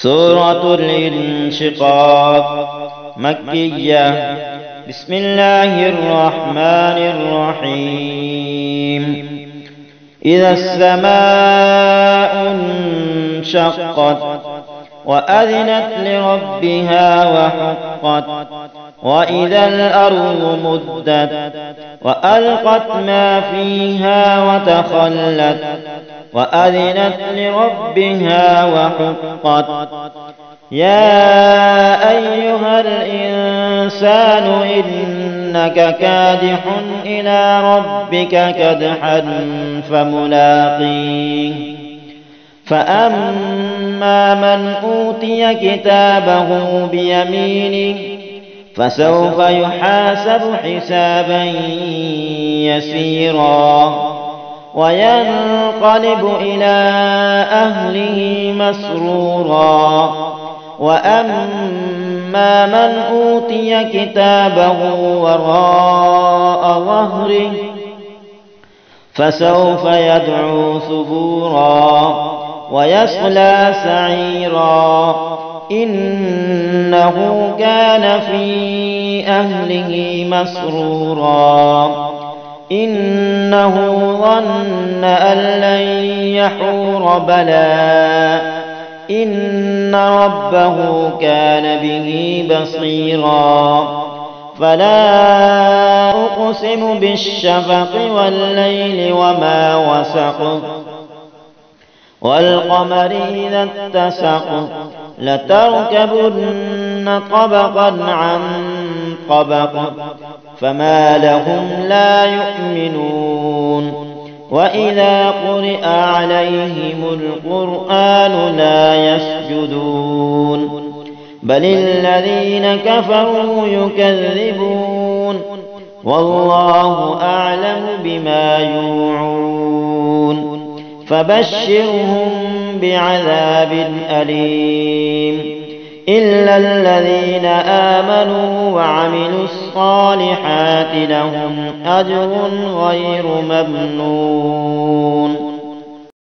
سورة الانشقاق مكية. بسم الله الرحمن الرحيم. إذا السماء انشقت وأذنت لربها وحقت وإذا الأرض مدت وألقت ما فيها وتخلت وأذنت لربها وحقت. يا أيها الإنسان إنك كادح إلى ربك كدحا فملاقيه. فأما من أوتي كتابه بيمينه فسوف يحاسب حسابا يسيرا وينقلب إلى أهله مسرورا. وأما من أوتي كتابه وراء ظهره فسوف يدعو ثبورا ويصلى سعيرا إنه كان في أهله مسرورا إنه ظن أن لن يحور بلى إن ربه كان به بصيرا. فلا أقسم بالشفق والليل وما وسق والقمر إذا اتسق لتركبن طبقا عن طبق فما لهم لا يؤمنون. وإذا قرئ عليهم القرآن لا يسجدون بل الذين كفروا يكذبون والله أعلم بما يوعون. فبشرهم بعذاب أليم إلا الذين آمنوا وعملوا الصالحات لهم أجر غير ممنون.